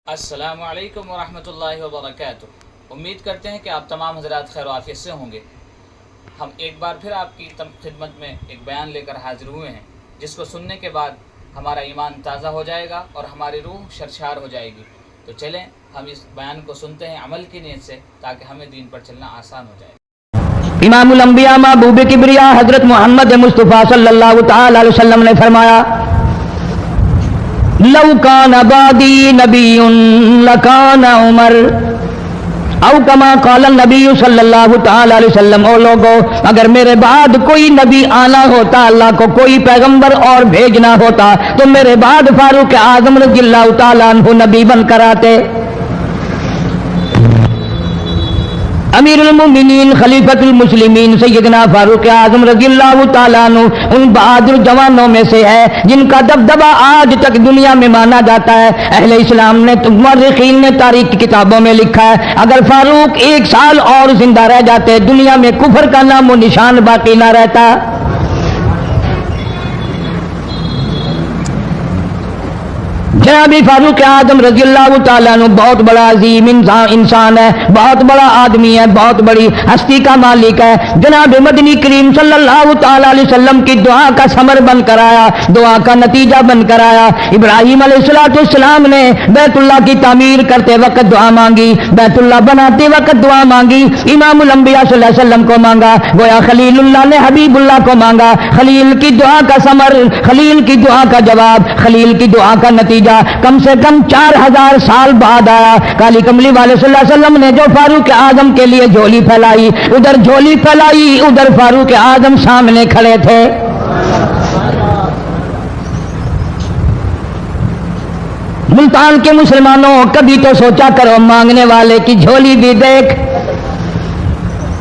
السلام علیکم ورحمۃ اللہ وبرکاتہ۔ امید کرتے ہیں کہ آپ تمام حضرات خیر و عافیت سے ہوں گے۔ ہم ایک بار پھر آپ کی خدمت میں ایک بیان لے کر حاضر ہوئے ہیں، جس کو سننے کے بعد ہمارا ایمان تازہ ہو جائے گا اور ہماری روح شرشار ہو جائے گی۔ تو چلیں ہم اس بیان کو سنتے ہیں عمل کی نیت سے، تاکہ ہمیں دین پر چلنا آسان ہو جائے۔ امام الانبیاء محبوب کبریا حضرت محمد مصطفیٰ صلی اللہ تعالی علیہ وسلم نے فرمایا، لو کان بعدی نبی لکان عمر، او کما قال النبی صلی اللہ تعالی علیہ وسلم، او لوگو اگر میرے بعد کوئی نبی آنا ہوتا، اللہ کو کوئی پیغمبر اور بھیجنا ہوتا تو میرے بعد فاروق اعظم رضی اللہ تعالیٰ عنہ نبی بن کر آتے۔ امیر المومنین خلیفۃ المسلمین سیدنا فاروق اعظم رضی اللہ تعالیٰ عنہ ان بہادر جوانوں میں سے ہے جن کا دبدبہ آج تک دنیا میں مانا جاتا ہے۔ اہل اسلام نے، مورخین نے تاریخ کی کتابوں میں لکھا ہے، اگر فاروق 1 سال اور زندہ رہ جاتے دنیا میں کفر کا نام و نشان باقی نہ رہتا۔ جناب فاروق اعظم رضی اللہ تعالیٰ عنہ بہت بڑا عظیم انسان ہے، بہت بڑا آدمی ہے، بہت بڑی ہستی کا مالک ہے۔ جناب مدنی کریم صلی اللہ تعالیٰ علیہ وسلم کی دعا کا ثمر بن کر آیا، دعا کا نتیجہ بن کر آیا۔ ابراہیم علیہ السلام نے بیت اللہ کی تعمیر کرتے وقت دعا مانگی، بیت اللہ بناتے وقت دعا مانگی، امام الانبیاء صلی اللہ علیہ وسلم کو مانگا، گویا خلیل اللہ نے حبیب اللہ کو مانگا۔ خلیل کی دعا کا ثمر، خلیل کی دعا کا جواب، خلیل کی دعا کا نتیجہ کم سے کم 4000 سال بعد آیا۔ کالی کملی والے صلی اللہ علیہ وسلم نے جو فاروق اعظم کے لیے جھولی پھیلائی، ادھر جھولی پھیلائی، ادھر فاروق اعظم سامنے کھڑے تھے۔ ملتان کے مسلمانوں، کبھی تو سوچا کرو مانگنے والے کی جھولی بھی دیکھ۔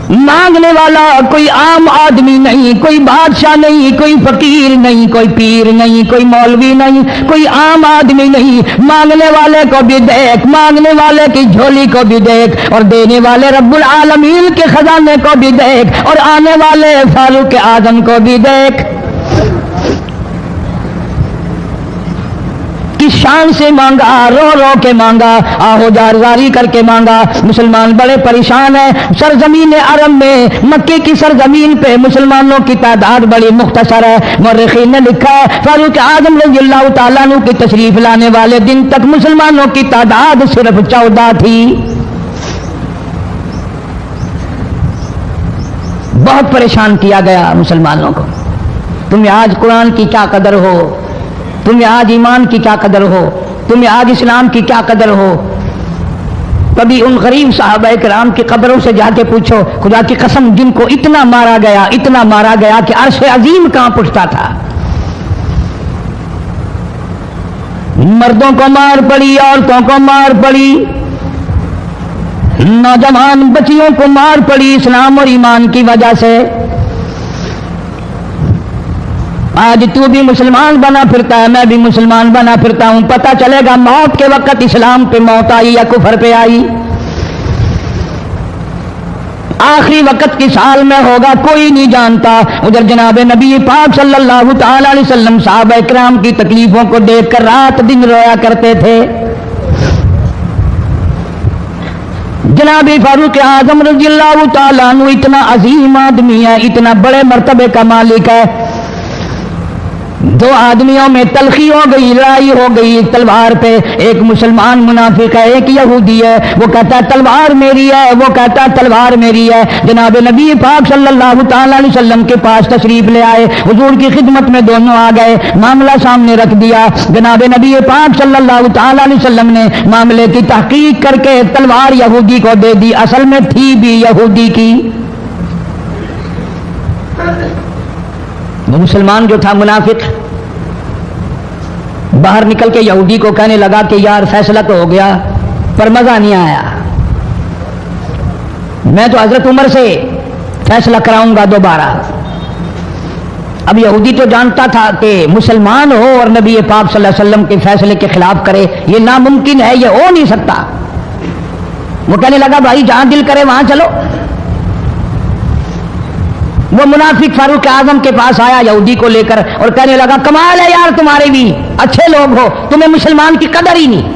مانگنے والا کوئی عام آدمی نہیں، کوئی بادشاہ نہیں، کوئی فقیر نہیں، کوئی پیر نہیں، کوئی مولوی نہیں، کوئی عام آدمی نہیں۔ مانگنے والے کو بھی دیکھ، مانگنے والے کی جھولی کو بھی دیکھ، اور دینے والے رب العالمین کے خزانے کو بھی دیکھ، اور آنے والے فاروق اعظم کو بھی دیکھ۔ کس شان سے مانگا، رو رو کے مانگا، آہو جارزاری کر کے مانگا۔ مسلمان بڑے پریشان ہیں۔ سرزمین عرب میں، مکے کی سرزمین پہ مسلمانوں کی تعداد بڑی مختصر ہے۔ مورخین نے لکھا ہے فاروق اعظم رضی اللہ تعالیٰ عنہ کی تشریف لانے والے دن تک مسلمانوں کی تعداد صرف 14 تھی۔ بہت پریشان کیا گیا مسلمانوں کو۔ تمہیں آج قرآن کی کیا قدر ہو، تمہیں آج ایمان کی کیا قدر ہو، تمہیں آج اسلام کی کیا قدر ہو۔ کبھی ان غریب صحابہ کرام کی قبروں سے جا کے پوچھو، خدا کی قسم جن کو اتنا مارا گیا، اتنا مارا گیا کہ عرش عظیم کہاں اٹھتا تھا۔ مردوں کو مار پڑی، عورتوں کو مار پڑی، نوجوان بچیوں کو مار پڑی اسلام اور ایمان کی وجہ سے۔ آج تو بھی مسلمان بنا پھرتا ہے، میں بھی مسلمان بنا پھرتا ہوں، پتہ چلے گا موت کے وقت اسلام پہ موت آئی یا کفر پہ آئی۔ آخری وقت کی سال میں ہوگا کوئی نہیں جانتا۔ ادھر جناب نبی پاک صلی اللہ تعالی علیہ وسلم صحابہ کرام کی تکلیفوں کو دیکھ کر رات دن رویا کرتے تھے۔ جناب فاروق اعظم رضی اللہ تعالیٰ عنہ اتنا عظیم آدمی ہے، اتنا بڑے مرتبے کا مالک ہے۔ 2 آدمیوں میں تلخی ہو گئی، لڑائی ہو گئی تلوار پہ۔ ایک مسلمان منافق ہے، ایک یہودی ہے، وہ کہتا ہے تلوار میری ہے، وہ کہتا ہے تلوار میری ہے۔ جناب نبی پاک صلی اللہ تعالیٰ علیہ وسلم کے پاس تشریف لے آئے، حضور کی خدمت میں دونوں آ گئے، معاملہ سامنے رکھ دیا۔ جناب نبی پاک صلی اللہ تعالیٰ علیہ وسلم نے معاملے کی تحقیق کر کے تلوار یہودی کو دے دی، اصل میں تھی بھی یہودی کی۔ وہ مسلمان جو تھا منافق باہر نکل کے یہودی کو کہنے لگا کہ یار فیصلہ تو ہو گیا پر مزہ نہیں آیا، میں تو حضرت عمر سے فیصلہ کراؤں گا دوبارہ۔ اب یہودی تو جانتا تھا کہ مسلمان ہو اور نبی پاک صلی اللہ علیہ وسلم کے فیصلے کے خلاف کرے، یہ ناممکن ہے، یہ ہو نہیں سکتا۔ وہ کہنے لگا بھائی جہاں دل کرے وہاں چلو۔ وہ منافق فاروق اعظم کے پاس آیا یہودی کو لے کر اور کہنے لگا کمال ہے یار تمہارے بھی، اچھے لوگ ہو، تمہیں مسلمان کی قدر ہی نہیں۔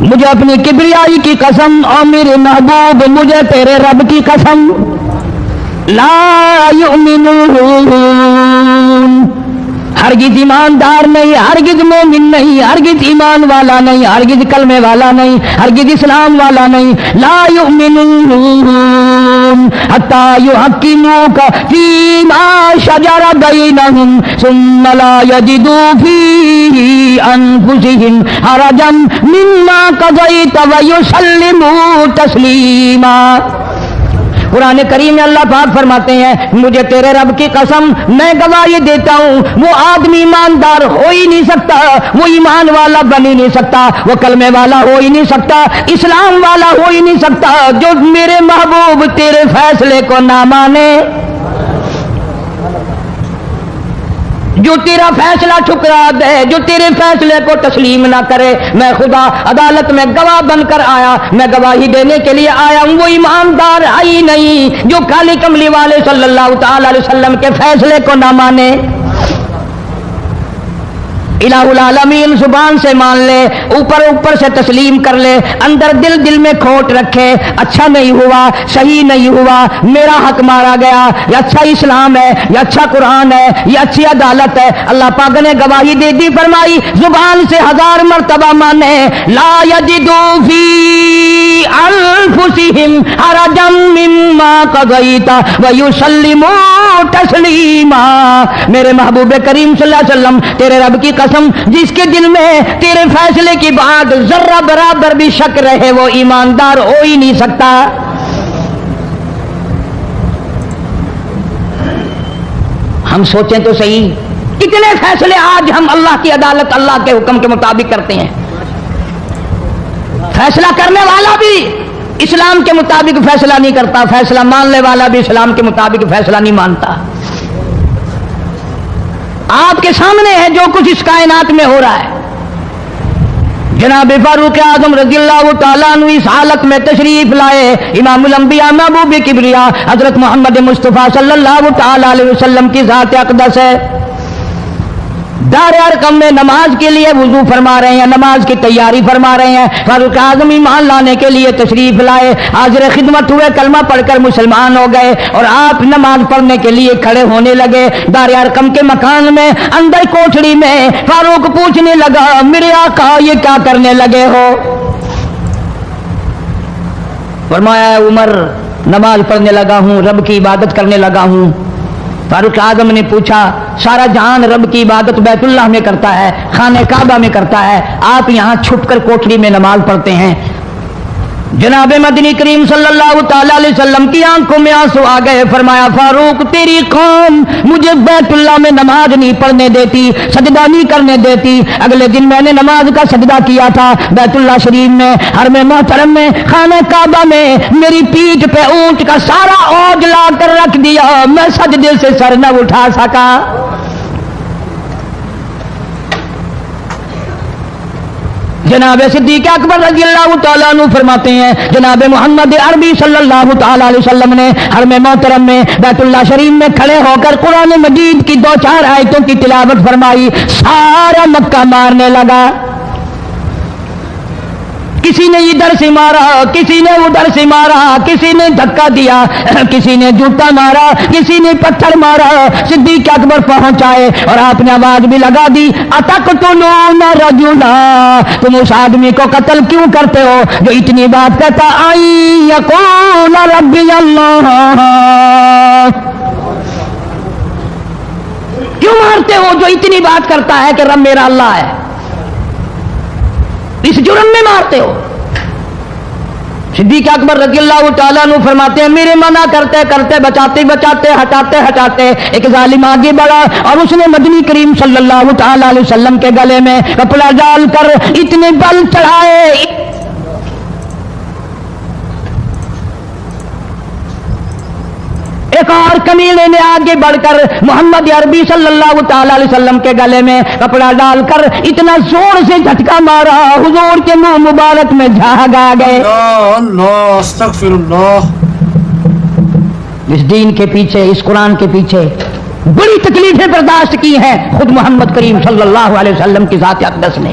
مجھے اپنی کبریائی کی قسم اور میرے محبوب مجھے تیرے رب کی قسم لا یؤمنون، ہرگز ایماندار نہیں، ہرگز مومن نہیں، ہرگز ایمان والا نہیں، ہرگز کلمے والا نہیں، ہرگز اسلام والا نہیں، لا یؤمنون حتی یحکموک فیما شجر بینہم ثم لا یجدوا فی انفسہم حرجا مما قضیت ویسلموا تسلیما۔ قرآن کریم میں اللہ پاک فرماتے ہیں مجھے تیرے رب کی قسم میں گواہی دیتا ہوں وہ آدمی ایماندار ہو ہی نہیں سکتا، وہ ایمان والا بن ہی نہیں سکتا، وہ کلمے والا ہو ہی نہیں سکتا، اسلام والا ہو ہی نہیں سکتا جو میرے محبوب تیرے فیصلے کو نہ مانے، جو تیرا فیصلہ ٹھکرا دے، جو تیرے فیصلے کو تسلیم نہ کرے۔ میں خدا عدالت میں گواہ بن کر آیا، میں گواہی دینے کے لیے آیا ہوں وہ ایماندار ہے ہی نہیں جو کالی کملی والے صلی اللہ تعالی علیہ وسلم کے فیصلے کو نہ مانے۔ الہ العالمین زبان سے مان لے، اوپر اوپر سے تسلیم کر لے، اندر دل میں کھوٹ رکھے، اچھا نہیں ہوا، صحیح نہیں ہوا، میرا حق مارا گیا، یہ اچھا اسلام ہے، یہ اچھا قرآن ہے، یہ اچھی عدالت ہے۔ اللہ پاک نے گواہی دے دی، فرمائی زبان سے 1000 مرتبہ مانے، لا یجدوا فی انفسہم حرجا مما قضیت ویسلموا تسلیما۔ میرے محبوب کریم صلی اللہ علیہ وسلم تیرے رب کی قسم جس کے دل میں تیرے فیصلے کی بات ذرہ برابر بھی شک رہے وہ ایماندار ہو ہی نہیں سکتا۔ ہم سوچیں تو صحیح کتنے فیصلے آج ہم اللہ کی عدالت اللہ کے حکم کے مطابق کرتے ہیں، فیصلہ کرنے والا بھی اسلام کے مطابق فیصلہ نہیں کرتا، فیصلہ ماننے والا بھی اسلام کے مطابق فیصلہ نہیں مانتا۔ آپ کے سامنے ہے جو کچھ اس کائنات میں ہو رہا ہے۔ جناب فاروق اعظم رضی اللہ تعالیٰ عنہ اس حالت میں تشریف لائے، امام الانبیاء محبوب کبریا حضرت محمد مصطفیٰ صلی اللہ تعالیٰ علیہ وسلم کی ذات اقدس ہے، دار ارقم میں نماز کے لیے وضو فرما رہے ہیں، نماز کی تیاری فرما رہے ہیں۔ فاروق اعظم ایمان لانے کے لیے تشریف لائے، حاضر خدمت ہوئے، کلمہ پڑھ کر مسلمان ہو گئے اور آپ نماز پڑھنے کے لیے کھڑے ہونے لگے۔ دار ارقم کے مکان میں اندر کوٹھڑی میں فاروق پوچھنے لگا میرے آقا یہ کیا کرنے لگے ہو؟ فرمایا عمر نماز پڑھنے لگا ہوں، رب کی عبادت کرنے لگا ہوں۔ فاروق اعظم نے پوچھا سارا جہان رب کی عبادت بیت اللہ میں کرتا ہے، خانہ کعبہ میں کرتا ہے، آپ یہاں چھپ کر کوٹھڑی میں نماز پڑھتے ہیں؟ جناب مدنی کریم صلی اللہ تعالی علیہ وسلم کی آنکھوں میں آنسو آ گئے، فرمایا فاروق تیری قوم مجھے بیت اللہ میں نماز نہیں پڑھنے دیتی، سجدہ نہیں کرنے دیتی۔ اگلے دن میں نے نماز کا سجدہ کیا تھا بیت اللہ شریف میں، حرم محترم میں، خانہ کعبہ میں، میری پیٹھ پہ اونٹ کا سارا اوج لا کر رکھ دیا، میں سجدے سے سر نہ اٹھا سکا۔ جناب صدیق اکبر رضی اللہ تعالیٰ عنہ فرماتے ہیں جناب محمد عربی صلی اللہ تعالیٰ علیہ وسلم نے حرم محترم میں بیت اللہ شریف میں کھڑے ہو کر قرآن مجید کی 2-4 آیتوں کی تلاوت فرمائی، سارا مکہ مارنے لگا، کسی نے ادھر سے مارا، کسی نے ادھر سے مارا، کسی نے دھکا دیا، کسی نے جوتا مارا، کسی نے پتھر مارا۔ صدیق اکبر پہنچائے اور آپ نے آواز بھی لگا دی اتقتلون رجلا، تم اس آدمی کو قتل کیوں کرتے ہو جو اتنی بات کہتا آئی یقول ربی اللہ، کیوں مارتے ہو جو اتنی بات کرتا ہے کہ رب میرا اللہ ہے؟ اس جرم میں مارتے ہو۔ صدیق اکبر رضی اللہ تعالیٰ عنہ فرماتے ہیں میرے منع کرتے کرتے بچاتے بچاتے ہٹاتے ہٹاتے ایک ظالم آگے بڑھا اور اس نے مدنی کریم صلی اللہ تعالیٰ علیہ وسلم کے گلے میں کپڑا ڈال کر اتنے بل چڑھائے، ایک اور کمینے نے آگے بڑھ کر محمد عربی صلی اللہ تعالی علیہ وسلم کے گلے میں کپڑا ڈال کر اتنا زور سے جھٹکا مارا حضور کے منہ مبارک میں جھاگ آ گئے۔ اللہ استغفر اللہ۔ اس دین کے پیچھے، اس قرآن کے پیچھے بڑی تکلیفیں برداشت کی ہیں خود محمد کریم صلی اللہ علیہ وسلم کی ذات اقدس نے۔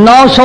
900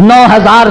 9000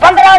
15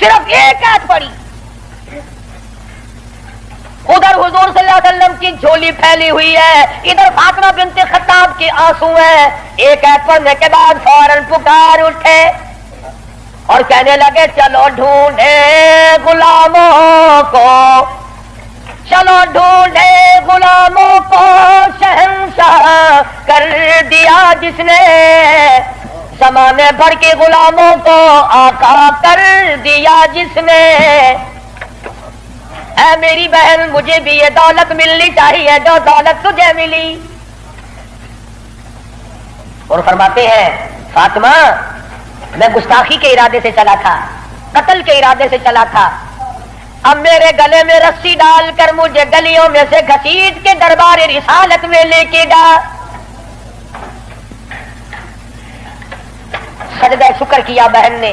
صرف ایک آیت پڑھی. ادھر حضور صلی اللہ علیہ وسلم کی جھولی پھیلی ہوئی ہے، ادھر فاطمہ بنت خطاب کے آنسو ہیں. ایک آیت پڑھنے کے بعد فوراً پکار اٹھے اور کہنے لگے چلو ڈھونڈے غلاموں کو، چلو ڈھونڈے غلاموں کو، شہنشاہ کر دیا جس نے زمانے بھر کے غلاموں کو آقا کر دیا جس نے. اے میری بہن مجھے بھی یہ دولت ملنی چاہیے جو دولت تجھے ملی. اور فرماتے ہیں فاطمہ میں گستاخی کے ارادے سے چلا تھا، قتل کے ارادے سے چلا تھا، اب میرے گلے میں رسی ڈال کر مجھے گلیوں میں سے گھسیٹ کے دربار رسالت میں لے کے جا. سجدہ شکر کیا بہن نے،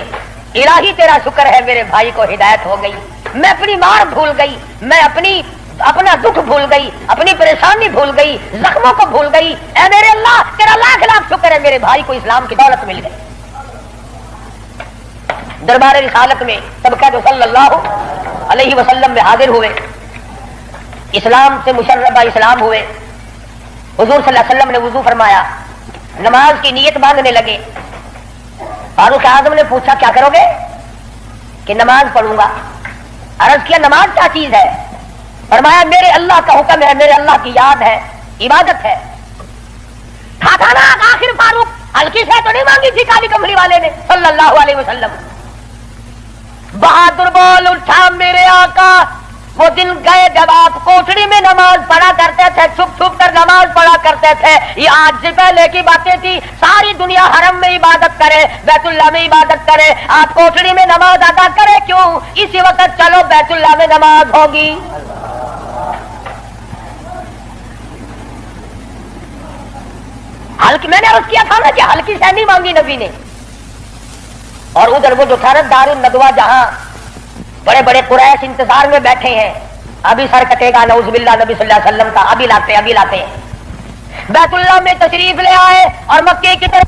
الہی تیرا شکر ہے میرے بھائی کو ہدایت ہو گئی، میں اپنی مار بھول گئی، میں اپنا دکھ بھول گئی، اپنی پریشانی بھول گئی، زخموں کو بھول گئی. اے میرے اللہ تیرا لاکھ لاکھ شکر ہے میرے بھائی کو اسلام کی دولت مل گئی. دربار رسالت میں سب کہتے صلی اللہ علیہ وسلم میں حاضر ہوئے، اسلام سے مشربہ اسلام ہوئے. حضور صلی اللہ علیہ وسلم نے وضو فرمایا، نماز کی نیت باندھنے لگے. فاروق اعظم نے پوچھا کیا کرو گے؟ کہ نماز پڑھوں گا. عرض کیا نماز کیا چیز ہے؟ فرمایا میرے اللہ کا حکم ہے، میرے اللہ کی یاد ہے، عبادت ہے. تھا نا آخر فاروق ہلکی سے تو نہیں مانگی تھی کالی کملی والے نے صلی اللہ علیہ وسلم. بہادر بول اٹھا میرے آقا. وہ دن گئے جب آپ کوٹڑی میں نماز پڑھا کرتے تھے، چھپ چھپ کر نماز پڑھا کرتے تھے. یہ آج سے پہلے کی باتیں تھی. ساری دنیا حرم میں عبادت کرے، بیت اللہ میں عبادت کرے، آپ کوٹڑی میں نماز ادا کرے کیوں؟ اسی وقت چلو بیت اللہ میں نماز ہوگی. ہلکی میں نے عرض کیا تھا نا کہ ہلکی سے نہیں مانگی نبی نے. اور ادھر وہ جو تھا دار الندوہ جہاں بڑے بڑے قریش انتظار میں بیٹھے ہیں، ابھی سر کٹے گا نعوذ باللہ نبی صلی اللہ علیہ وسلم کا، ابھی لاتے ہیں. بیت اللہ میں تشریف لے آئے اور مکے کی طرف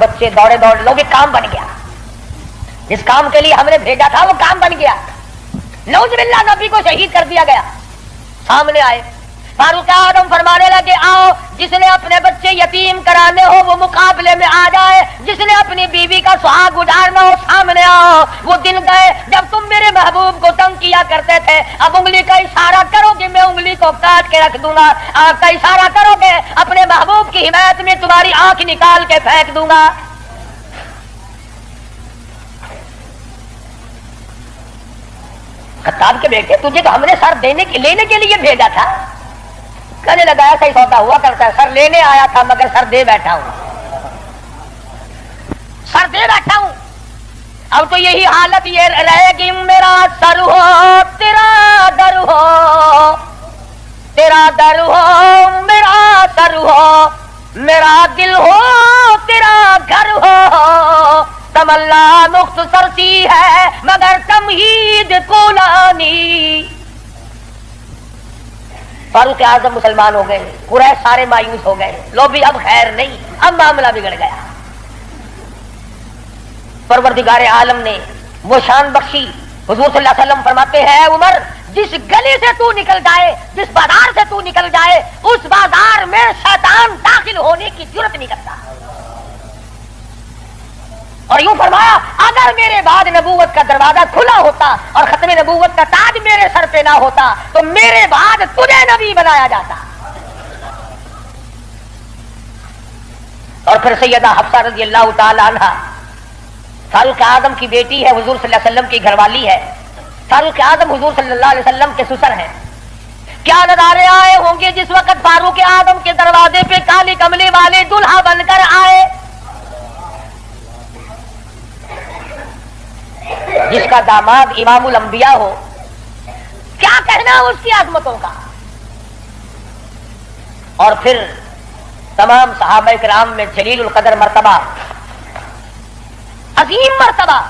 بچے دوڑے لوگ ایک کام بن گیا. جس کام کے لیے ہم نے بھیجا تھا وہ کام بن گیا. نعوذ باللہ نبی کو شہید کر دیا گیا. سامنے آئے فاروق اعظم فرمانے لگے آؤ جس نے اپنے بچے یتیم کرانے ہو وہ مقابلے میں آ جائے، جس نے اپنی بیوی کا سہاگ اجاڑنا ہو سامنے آؤ. وہ دن گئے جب تم میرے محبوب کو تنگ کیا کرتے تھے. اب انگلی کا اشارہ کرو گے میں انگلی کو کاٹ کے رکھ دوں گا. آپ کا اشارہ کرو گے اپنے محبوب کی حمایت میں تمہاری آنکھ نکال کے پھینک دوں گا. خطاب کے بیٹے تجھے تو ہم نے سر لینے کے لیے بھیجا تھا. کہنے لگا ایسا ہی سودا ہوا کرتا ہے، سر لینے آیا تھا مگر سر دے بیٹھا ہوں. اب تو یہی حالت یہ رہے گی، میرا سر ہو تیرا در ہو، تیرا در ہو میرا سر ہو، میرا دل ہو تیرا گھر ہو. تمنا مختصر سی ہے مگر تمہید کولانی. فاروق اعظم مسلمان ہو گئے، قریش سارے مایوس ہو گئے. لو بھی اب خیر نہیں، اب معاملہ بگڑ گیا. پروردگار عالم نے وہ شان بخشی. حضور صلی اللہ علیہ وسلم فرماتے ہیں عمر جس گلی سے تو نکل جائے، جس بازار سے تو نکل جائے، اس بازار میں شیطان داخل ہونے کی جرات نہیں کرتا. اور یوں فرمایا اگر میرے بعد نبوت کا دروازہ کھلا ہوتا اور ختم نبوت کا تاج میرے سر پہ نہ ہوتا تو میرے بعد تجھے نبی بنایا جاتا. اور پھر سیدہ حفصہ رضی اللہ تعالی عنہا فاروق اعظم کی بیٹی ہے، حضور صلی اللہ علیہ وسلم کی گھر والی ہے. فاروق اعظم حضور صلی اللہ علیہ وسلم کے سسر ہیں. کیا نظارے آئے ہوں گے جس وقت فاروق اعظم کے دروازے پہ کالی کملی والے دلہا بن کر آئے. جس کا داماد امام الانبیاء ہو، کیا کہنا اس کی عظمتوں کا. اور پھر تمام صحابہ کرام میں جلیل القدر مرتبہ، عظیم مرتبہ،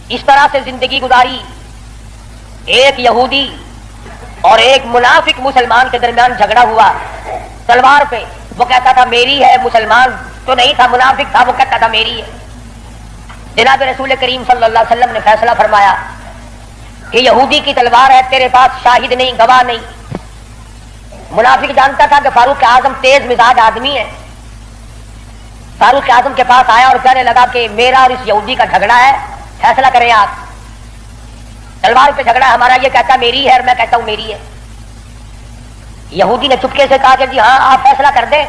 اس طرح سے زندگی گزاری. ایک یہودی اور ایک منافق مسلمان کے درمیان جھگڑا ہوا تلوار پہ. وہ کہتا تھا میری ہے، مسلمان تو نہیں تھا، منافق تھا، وہ کہتا تھا میری ہے۔ جناب رسول کریم صلی اللہ علیہ وسلم نے فیصلہ فرمایا کہ یہودی کی تلوار ہے، تیرے پاس شاہد نہیں، گواہ نہیں۔ منافق جانتا تھا کہ فاروق اعظم تیز مزاج آدمی ہے۔ فاروق اعظم کے پاس آیا اور کہنے لگا کہ میرا اور اس یہودی کا جھگڑا ہے، فیصلہ کریں آپ۔ تلوار پہ جھگڑا ہے ہمارا، یہ کہتا میری ہے اور میں کہتا ہوں میری ہے۔ یہودی نے چپکے سے کہا کہ جی ہاں آپ فیصلہ کر دیں۔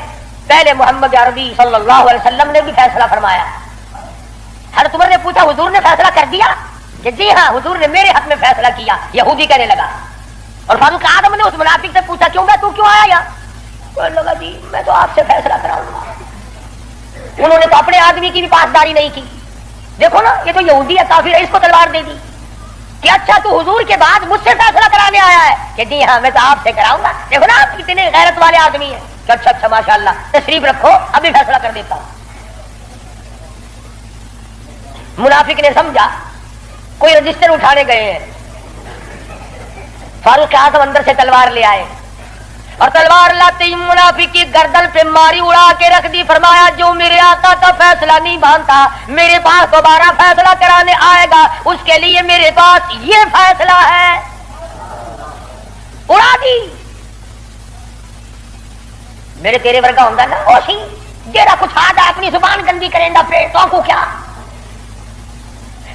پہلے محمد عربی صلی اللہ علیہ وسلم نے بھی فیصلہ فرمایا۔ حضرت عمر نے پوچھا حضور نے فیصلہ کر دیا؟ کہ جی ہاں حضور نے میرے حق میں فیصلہ کیا۔ یہودی کہنے لگا، اور فاروق اعظم نے اس منافق سے پوچھا کیوں میں، تو کیوں آیا یہاں؟ کہنے لگا جی میں تو آپ سے فیصلہ کراؤں گا۔ انہوں نے تو اپنے آدمی کی بھی پاسداری نہیں کی۔ دیکھو نا یہ تو یہودی ہے، کافر ہے، اس کو تلوار دے دی کہ اچھا تو حضور کے بعد مجھ سے فیصلہ کرانے آیا ہے؟ کہ جی ہاں میں تو آپ سے کراؤں گا۔ دیکھو نا آپ کتنے غیرت والے آدمی ہیں کہ اچھا اچھا ماشاء اللہ تشریف رکھو ابھی فیصلہ کر دیتا ہوں۔ منافق نے سمجھا کوئی رجسٹر اٹھانے گئے ہیں، فاروق اعظم اندر سے تلوار لے آئے اور تلوار لاتے ہی منافق کی گردن پہ ماری، اڑا کے رکھ دی۔ فرمایا جو میرے آقا کا فیصلہ نہیں مانتا میرے پاس دوبارہ فیصلہ کرانے آئے گا، اس کے لیے میرے پاس یہ فیصلہ ہے۔ اڑا دی۔ میرے تیرے ورگا ہوں نا اوشی جیڑا کچھ آ جائے اپنی زبان گندی کریں گا پھر تو کو کیا؟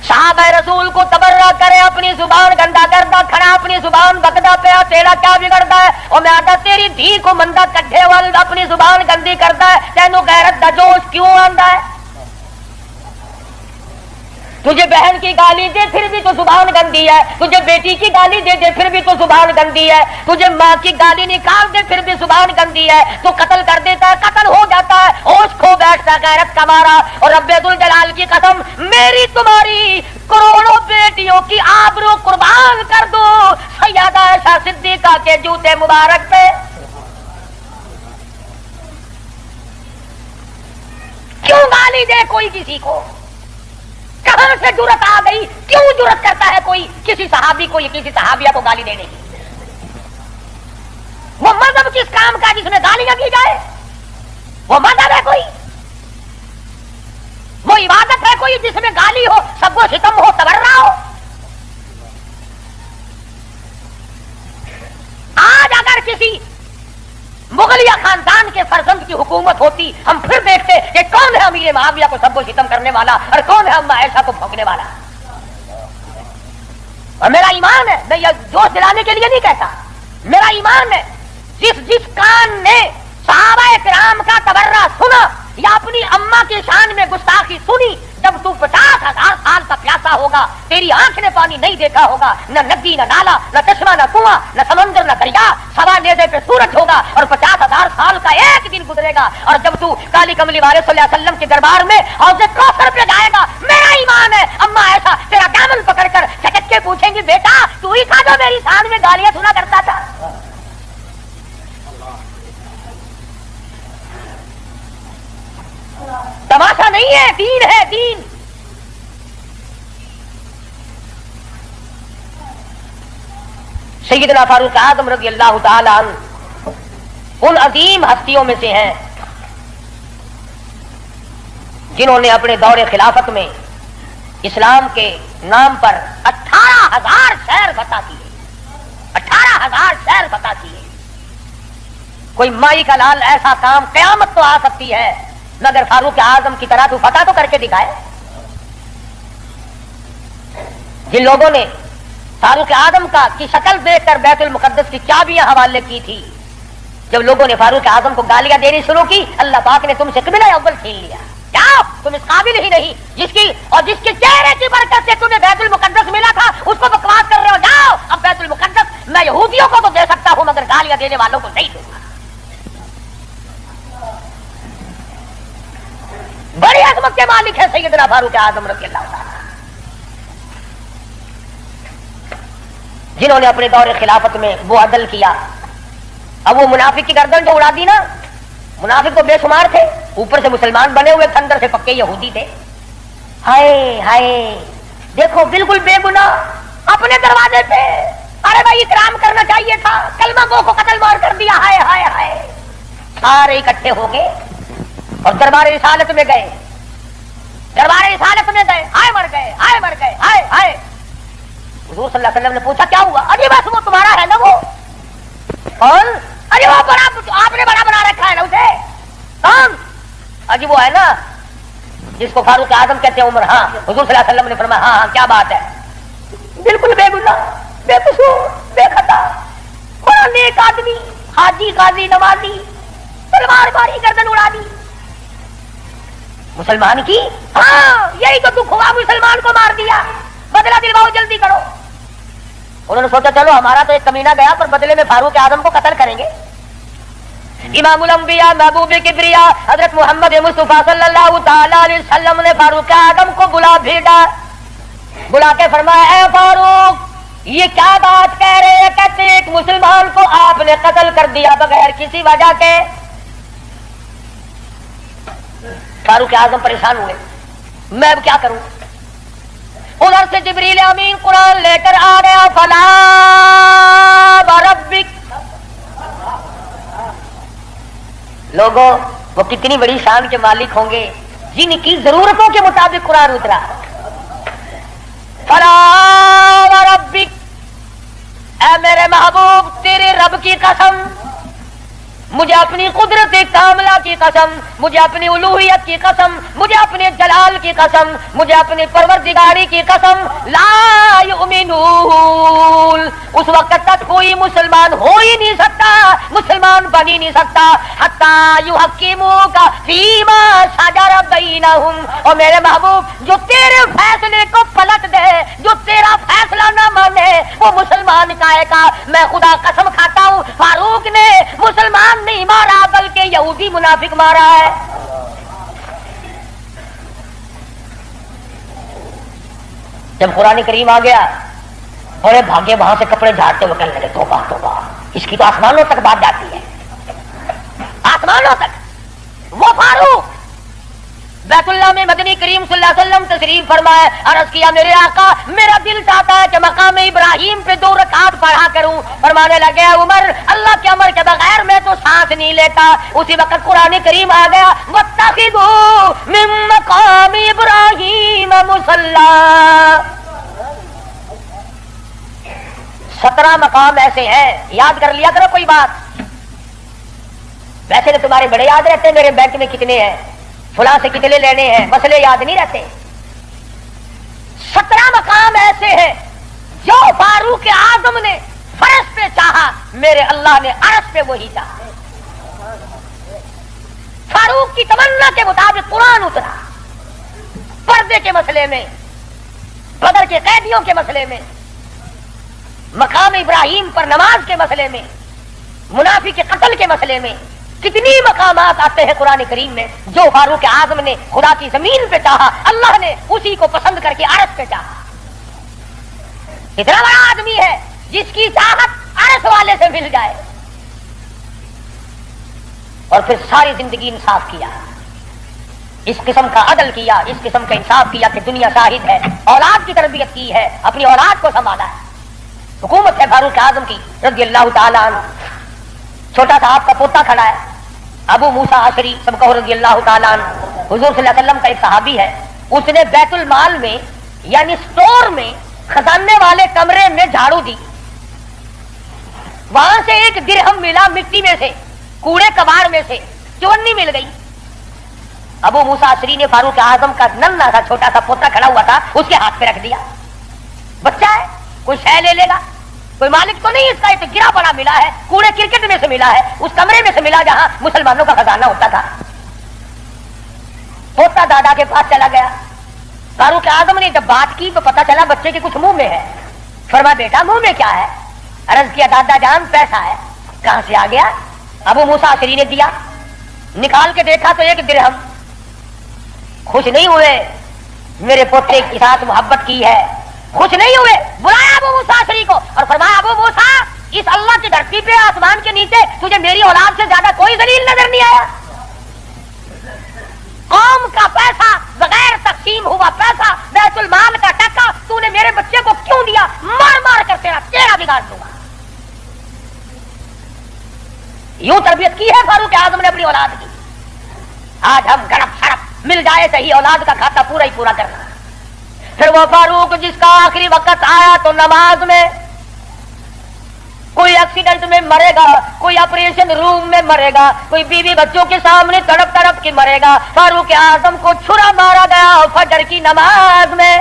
صحابہ رسول کو تبرہ کرے اپنی زبان گندا کردا کھڑا اپنی زبان بکدا پیا، تیرا کیا بگڑتا ہے؟ اور میں آتا تیری دھی کو مندہ کڈھے وال اپنی زبان گندی کرتا ہے، تینوں غیرت دا جوش کیوں آندا ہے؟ تجھے بہن کی گالی دے پھر بھی تو زبان گندی ہے، تجھے بیٹی کی گالی دے دے پھر بھی تو زبان گندی ہے، تجھے ماں کی گالی نکال دے پھر بھی زبان گندی ہے، تو قتل کر دیتا ہے، قتل ہو جاتا ہے، ہوش کھو بیٹھتا ہے غیرت کا مارا۔ اور رب ذوالجلال کی قسم میری تمہاری کروڑوں بیٹیوں کی آبرو قربان کر دو سیدہ عائشہ صدیقہ کے جوتے مبارک پہ۔ کیوں گالی دے کوئی کسی کو؟ کہاں سے جرت آ گئی؟ کیوں جرت کرتا ہے کوئی کسی صحابی کو یا کسی صحابیہ کو گالی دینے کی؟ وہ مذہب کس کام کا جس میں گالیاں دی جائے؟ وہ مذہب ہے کوئی؟ وہ عبادت ہے کوئی جس میں گالی ہو، سب و ستم ہو، تبرہ ہو؟ آج اگر کسی مغلیہ خاندان کے فرزند کی حکومت ہوتی ہم پھر دیکھتے کہ کون ہے امیر معاویہ کو سب و ستم کرنے والا اور کون ہے اما عائشہ کو بھونکنے والا۔ اور میرا ایمان ہے، میں یہ جوش دلانے کے لیے نہیں کہتا، میرا ایمان ہے جس کان نے صحابہ کرام کا تبرہ سنا یا اپنی اماں کی شان میں گستاخی سنی، جب تو 50,000 سال کا پیاسا ہوگا، تیری آنکھ نے پانی نہیں دیکھا ہوگا، نہ ندی نہ نالا نہ چشمہ نہ کنواں نہ سمندر نہ دریا، سوا نیزے پہ سورج ہوگا اور 50,000 سال کا ایک دن گزرے گا، اور جب تو کالی کملی والے صلی اللہ علیہ وسلم کے دربار میں حوض کوثر پہ جائے گا، میرا ایمان ہے اما ایسا تیرا دامن پکڑ کر چٹک کے پوچھیں گی بیٹا تو ہی تھا جو میری شان میں گالیاں سنا کرتا تھا۔ تماشا نہیں ہے، دین ہے، دین۔ سیدنا فاروق اعظم رضی اللہ تعالی عنہ ان عظیم ہستیوں میں سے ہیں جنہوں نے اپنے دور خلافت میں اسلام کے نام پر 18,000 شہر فتح کیے، 18,000 شہر فتح کیے۔ کوئی مائی کا لال ایسا کام قیامت تو آ سکتی ہے مگر فاروق اعظم کی طرح تو فتح تو کر کے دکھائے۔ جن لوگوں نے فاروق اعظم کی شکل دیکھ کر بیت المقدس کی چابیاں حوالے کی تھی، جب لوگوں نے فاروق اعظم کو گالیاں دینی شروع کی، اللہ پاک نے تم سے قبلہ اول چھین لیا، جاؤ تم اس قابل ہی نہیں، جس کے چہرے کی برکت سے تمہیں بیت المقدس ملا تھا اس کو بکواس کر رہے ہو، جاؤ اب بیت المقدس میں یہودیوں کو تو دے سکتا ہوں مگر گالیاں دینے والوں کو نہیں دوں گا۔ بڑی عظمت کے مالک ہے سیدنا فاروق اعظم رضی اللہ عنہ، جنہوں نے اپنے دور خلافت میں وہ عدل کیا۔ اب وہ منافق کی گردن جو اڑا دی نا، منافق تو بے شمار تھے، اوپر سے مسلمان بنے ہوئے تھے، اندر سے پکے یہودی تھے۔ ہائے ہائے دیکھو بالکل بے گناہ اپنے دروازے پہ، ارے بھائی اکرام کرنا چاہیے تھا، کلمہ گو کو قتل مار کر دیا، ہائے ہائے ہائے۔ سارے اکٹھے ہو گئے اور دربار رسالت میں گئے، دربار رسالت میں گئے، ہائے مر گئے، ہائے مر گئے، ہائے ہائے۔ حضور صلی اللہ علیہ وسلم نے پوچھا کیا ہوا؟ ارے بس وہ تمہارا ہے نا وہ کون؟ ارے وہ بڑا آپ نے بڑا بنا رکھا ہے نا اسے کون؟ اجی وہ ہے نا جس کو فاروق اعظم کہتے ہیں عمر۔ ہاں حضور صلی اللہ علیہ وسلم نے فرمایا ہاں ہاں کیا بات ہے، بالکل بے گناہ بے قصور بے خطا بڑا نیک آدمی، حاجی قاضی نمازی، تلوار ماری گردن اڑا دی مسلمان کی۔ ہاں یہی تو دکھ ہوا، مسلمان کو مار دیا، بدلہ دلواؤ جلدی کرو۔ انہوں نے سوچا چلو ہمارا تو ایک کمینہ گیا پر بدلے میں فاروق اعظم کو قتل کریں گے۔ امام الانبیاء محبوب کبریا حضرت محمد مصطفیٰ صلی اللہ تعالی علیہ وسلم نے فاروق اعظم کو بلا بھیجا، بلا کے فرمایا اے فاروق یہ کیا بات کہہ رہے ہیں؟ کہتے ایک مسلمان کو آپ نے قتل کر دیا بغیر کسی وجہ کے۔ فاروق اعظم پریشان ہوئے، میں اب کیا کروں؟ ادھر سے جبریل امین قرآن لے کر آ گیا، فلا وربک۔ لوگوں وہ کتنی بڑی شان کے مالک ہوں گے جن کی ضرورتوں کے مطابق قرآن اترا۔ فلا وربک، اے میرے محبوب تیرے رب کی قسم، مجھے اپنی قدرت کاملہ کی قسم، مجھے اپنی الوہیت کی قسم، مجھے اپنے جلال کی قسم، مجھے اپنی پروردگاری کی قسم، لا یؤمنون، اس وقت تک کوئی مسلمان ہو ہی نہیں سکتا، مسلمان بن ہی نہیں سکتا، حتی یحکموک فیما شجر بینہم۔ اور میرے محبوب جو تیرے فیصلے کو پلٹ دے، جو تیرا فیصلہ نہ مانے، وہ مسلمان کہے گا۔ میں خدا قسم کھاتا ہوں فاروق نے مسلمان نہیں مارا بلکہ یہودی منافق مارا ہے۔ جب قرآن کریم آ گیا بڑے بھاگے وہاں سے کپڑے جھاڑتے ہوئے کہنے لگے توبہ توبہ، اس کی تو آسمانوں تک بات جاتی ہے، آسمانوں تک۔ وہ فاروق بیت اللہ میں مدنی کریم صلی اللہ علیہ وسلم تشریف فرمائے، عرض کیا میرے آقا میرا دل چاہتا ہے کہ مقام ابراہیم پہ 2 رکعات پڑھا کروں۔ فرمانے لگے عمر اللہ کے امر کے بغیر میں تو سانس نہیں لیتا۔ اسی وقت قرآن کریم آ گیا، واتخذوا من مقام ابراہیم مصلی۔ 17 مقام ایسے ہیں، یاد کر لیا کرو کوئی بات۔ ویسے تو تمہارے بڑے یاد رہتے ہیں میرے بینک میں کتنے ہیں، فلاں سے کتنے لینے ہیں، مسئلے یاد نہیں رہتے۔ 17 مقام ایسے ہیں جو فاروق اعظم نے فرش پہ چاہا، میرے اللہ نے عرش پہ وہی چاہا۔ فاروق کی تمنا کے مطابق قرآن اترا، پردے کے مسئلے میں، بدر کے قیدیوں کے مسئلے میں، مقام ابراہیم پر نماز کے مسئلے میں، منافق کے قتل کے مسئلے میں، کتنی مقامات آتے ہیں قرآن کریم میں جو فاروق اعظم نے خدا کی زمین پہ چاہا، اللہ نے اسی کو پسند کر کے عرش پہ چاہا۔ اتنا بڑا آدمی ہے جس کی چاہت عرش والے سے مل جائے، اور پھر ساری زندگی انصاف کیا، اس قسم کا عدل کیا، اس قسم کا انصاف کیا کہ دنیا شاہد ہے، اولاد کی تربیت کی ہے، اپنی اولاد کو سنبھالا ہے۔ حکومت ہے فاروق اعظم کی رضی اللہ تعالیٰ عنہ۔ چھوٹا سا آپ کا پوتا کھڑا ہے ابو موسیٰ اشعری سب کہو رضی اللہ تعالیٰ عنہ، حضور صلی اللہ علیہ وسلم کا ایک صحابی ہے، اس نے بیت المال میں یعنی سٹور میں خزانے والے کمرے میں جھاڑو دی، وہاں سے ایک درہم ملا مٹی میں سے، کوڑے کباڑ میں سے چونی مل گئی۔ ابو موسیٰ اشعری نے فاروق اعظم کا ننھا سا چھوٹا سا پوتا کھڑا ہوا تھا اس کے ہاتھ پہ رکھ دیا، بچہ ہے کوئی شے لے لے گا، کوئی مالک تو نہیں، اس کا ایک گرا پڑا ملا ہے، کوڑے کرکٹ میں سے ملا ہے، اس کمرے میں سے ملا جہاں مسلمانوں کا خزانہ ہوتا تھا۔ پوتا دادا کے پاس چلا گیا، فاروق اعظم نے جب بات کی تو پتا چلا بچے کے کچھ منہ میں ہے۔ فرمایا بیٹا منہ میں کیا ہے؟ عرض کیا دادا جان پیسہ ہے۔ کہاں سے آ گیا؟ ابو موسیٰ اشعری نے دیا، نکال کے دیکھا تو ایک درہم۔ خوش نہیں ہوئے، میرے پوتے کے ساتھ محبت کی ہے، خوش نہیں ہوئے، بلایا ابو موسیٰ اشعری کو اور فرمایا ابو موسیٰ اس اللہ کی دھرتی پہ آسمان کے نیچے تجھے میری اولاد سے زیادہ کوئی ذلیل نظر نہیں آیا؟ قوم کا پیسہ بغیر تقسیم ہوا پیسہ، بیت المال کا ٹکا تو نے میرے بچے کو کیوں دیا؟ مار مار کر تیرا بگاڑ دوں گا۔ یوں تربیت کی ہے فاروق اعظم نے اپنی اولاد کی۔ آج ہم گڑپ سڑپ مل جائے صحیح اولاد کا کھاتا پورا ہی پورا کرنا. پھر وہ فاروق جس کا آخری وقت آیا تو نماز میں کوئی ایکسیڈنٹ میں مرے گا, کوئی آپریشن روم میں مرے گا, کوئی بیوی بچوں کے سامنے تڑپ تڑپ کے مرے گا. فاروق اعظم کو چھرا مارا گیا فجر کی نماز میں,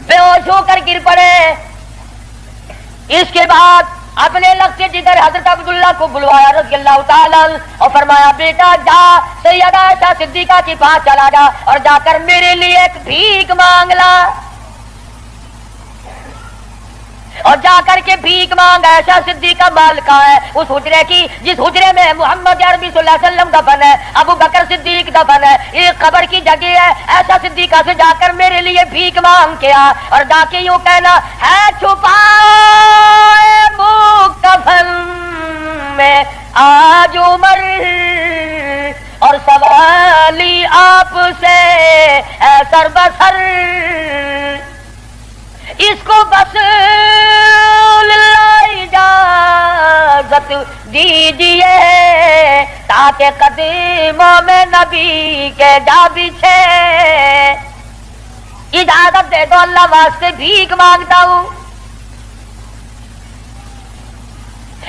بے ہوش ہو کر گر پڑے. اس کے بعد اپنے لفظ سے جدھر حضرت عبداللہ کو بلوایا رضی اللہ تعالیٰ اور فرمایا بیٹا جا سیدہ عائشہ صدیقہ کے پاس چلا جا اور جا کر میرے لیے ایک بھیک مانگ لا, اور جا کر کے بھیک مانگ. عائشہ صدیقہ مال کا ہے اس حجرے کی جس حجرے میں محمد عربی صلی اللہ علیہ وسلم دفن ہے, ابو بکر صدیق دفن ہے, ایک قبر کی جگہ ہے. عائشہ صدیقہ سے جا کر میرے لیے بھیک مانگ کے آ, اور جا کے یوں کہنا ہے چھپائے کفن میں آج عمر اور سوالی آپ سے اے سر بسر, اس کو بس اجازت دیجیے تاکہ قدموں میں نبی کے جا بچھے. اجازت دے دو اللہ واسطے بھیک مانگتا ہوں.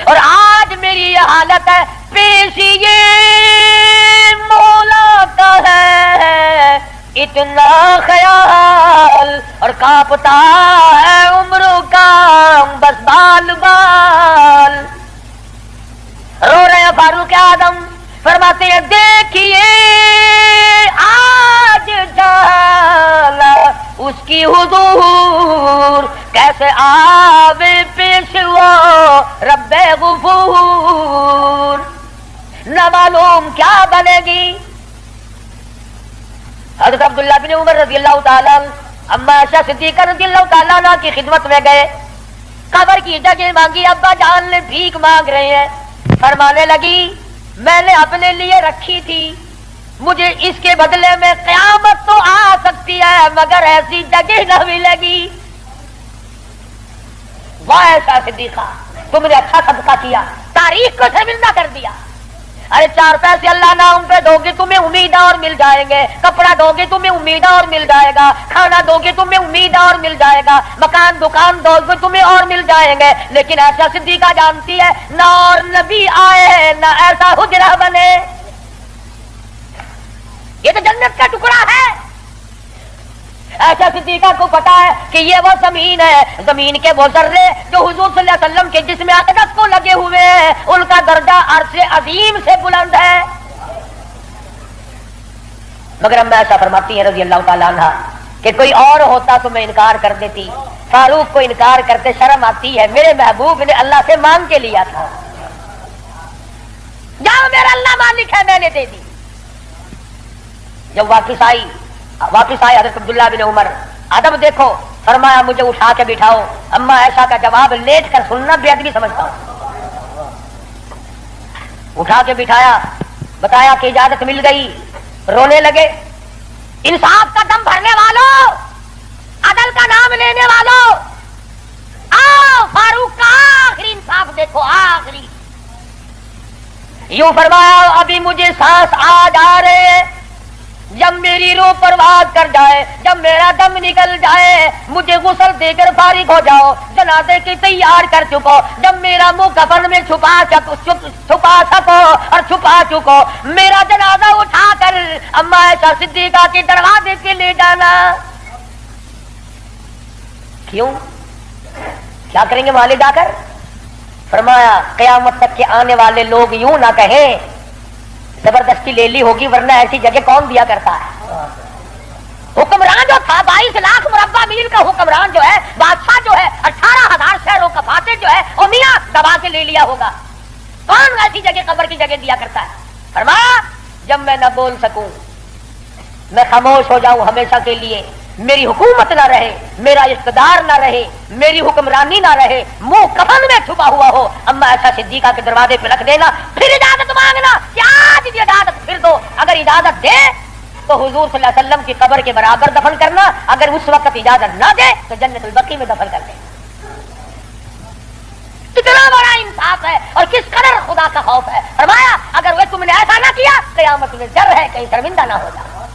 اور آج میری یہ حالت ہے پیش یہ مولا کا ہے اتنا خیال اور کانپتا ہے عمروں کا بس بال بال. رو رہے ہیں فاروق اعظم, فرماتے ہیں دیکھیے آج جالا اس کی حضور کیسے آوے پیش وہ رب غفور, نہ معلوم کیا بنے گی. حضرت عبداللہ بن عمر رضی اللہ تعالیٰ اما عائشہ صدیقہ رضی اللہ تعالیٰ عنہ کی خدمت میں گئے, قبر کی جگہ مانگی, ابا جان نے بھیک مانگ رہے ہیں. فرمانے لگی میں نے اپنے لیے رکھی تھی, مجھے اس کے بدلے میں قیامت تو آ سکتی ہے مگر ایسی جگہ نہ ملے گی. واہ عائشہ صدیقہ تم نے اچھا صدقہ کیا, تاریخ کو شرمندہ کر دیا. ارے 4 پیسے اللہ نام پہ دو گے تمہیں امید اور مل جائیں گے, کپڑا دو گے تمہیں امید اور مل جائے گا, کھانا دو گے تمہیں امید اور مل جائے گا, مکان دکان دو گے تمہیں اور مل جائیں گے. لیکن عائشہ صدیقہ جانتی ہے نہ اور نبی آئے نہ ایسا حجرہ بنے, یہ تو جنت کا ٹکڑا ہے. عائشہ صدیقہ کو پتا ہے کہ یہ وہ زمین ہے, زمین کے وہ ذرے جو حضور صلی اللہ علیہ وسلم کے جسم اقدس کو لگے ہوئے ہیں ان کا درجہ عرش عظیم سے بلند ہے. مگر اما عائشہ فرماتی ہے رضی اللہ تعالیٰ عنہ کہ کوئی اور ہوتا تو میں انکار کر دیتی, فاروق کو انکار کرتے شرم آتی ہے, میرے محبوب نے اللہ سے مانگ کے لیا تھا, جاؤ میرا اللہ مالک ہے میں نے دے دی. جب واپس آئی حضرت عبداللہ بن عمر, ادب دیکھو, فرمایا مجھے اٹھا کے بٹھاؤ. اما عائشہ کا جواب لیٹ کر سننا بے ادبی سمجھتا ہوں. اٹھا کے بٹھایا, بتایا کہ اجازت مل گئی. رونے لگے. انصاف کا دم بھرنے والوں, عدل کا نام لینے والوں, آؤ فاروق کا آخری انصاف دیکھو, آخری. یوں فرمایا ابھی مجھے سانس آ جا رہے ہیں, جب میری روح پرواز کر جائے, جب میرا دم نکل جائے مجھے غسل دے کر فارغ ہو جاؤ, جنازے کی تیار کر چکو, جب میرا منہ کفن میں چھپا سکو اور چھپا چکو, میرا جنازہ اٹھا کر اما عائشہ صدیقہ کے دروازے سے لے جانا. کیوں, کیا کریں گے وہاں لے جا کر؟ فرمایا قیامت تک کے آنے والے لوگ یوں نہ کہیں زبردستی لے لی ہوگی, ورنہ ایسی جگہ کون دیا کرتا ہے. حکمران جو تھا 22 لاکھ مربع میل کا حکمران جو ہے, بادشاہ جو ہے 18,000 شہروں کا فاتح جو ہے, وہ میاں دبا کے لے لیا ہوگا, کون ایسی جگہ قبر کی جگہ دیا کرتا ہے. فرمایا جب میں نہ بول سکوں, میں خاموش ہو جاؤں ہمیشہ کے لیے, میری حکومت نہ رہے, میرا اقتدار نہ رہے, میری حکمرانی نہ رہے, منہ کفن میں چھپا ہوا ہو, اما عائشہ صدیقہ کے دروازے پہ رکھ دینا, پھر اجازت مانگنا کہ آج بھی اجازت پھر دو. اگر اجازت دے تو حضور صلی اللہ علیہ وسلم کی قبر کے برابر دفن کرنا, اگر اس وقت اجازت نہ دے تو جنت البقیع میں دفن کر دے. کتنا بڑا انصاف ہے اور کس قدر خدا کا خوف ہے. فرمایا اگر وہ تم نے ایسا نہ کیا قیامت میں ڈر ہے کہیں شرمندہ نہ ہو جائے.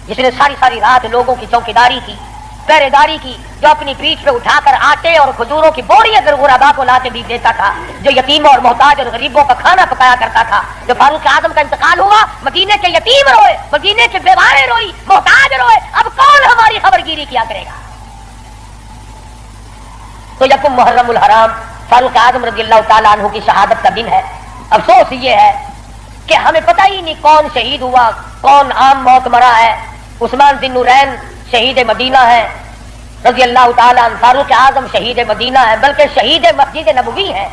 جس نے ساری ساری رات لوگوں کی چوکیداری کی, پہرے داری کی, جو اپنی پیٹھ پہ اٹھا کر آٹے اور کھجوروں کی بوری اگر غربا کو لا کے بھی دیتا تھا, جو یتیموں اور محتاج اور غریبوں کا کھانا پکایا کرتا تھا. جو فاروق اعظم کا انتقال ہوا, مدینے کے یتیم روئے, مدینے کے بیوائیں روئی, محتاج روئے. اب کون ہماری خبرگیری کیا کرے گا؟ تو یکم محرم الحرام فاروق اعظم رضی اللہ تعالیٰ عنہ کی شہادت کا دن ہے. افسوس یہ ہے کہ ہمیں پتہ ہی نہیں کون شہید ہوا, کون عام موت مرا ہے. عثمان ذی النورین شہید مدینہ ہے رضی اللہ تعالیٰ عنہ. فاروق اعظم شہید مدینہ ہے, بلکہ شہید مسجد نبوی ہے.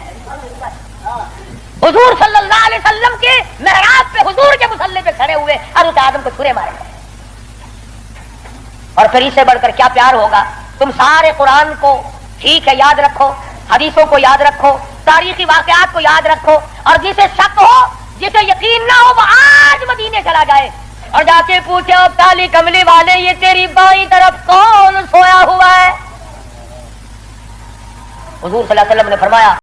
حضور صلی اللہ علیہ وسلم کے محراب پہ حضور کے مصلی پہ کھڑے ہوئے فاروق اعظم کو چھرے مارے گئے. اور پھر اس سے بڑھ کر کیا پیار ہوگا؟ تم سارے قرآن کو ٹھیک ہے یاد رکھو, حدیثوں کو یاد رکھو, تاریخی واقعات کو یاد رکھو, اور جسے شک ہو, جسے یقین نہ ہو, وہ آج مدینے چلا جائے اور جا کے پوچھے اب کالی کملی والے یہ تیری بائیں طرف کون سویا ہوا ہے؟ حضور صلی اللہ علیہ وسلم نے فرمایا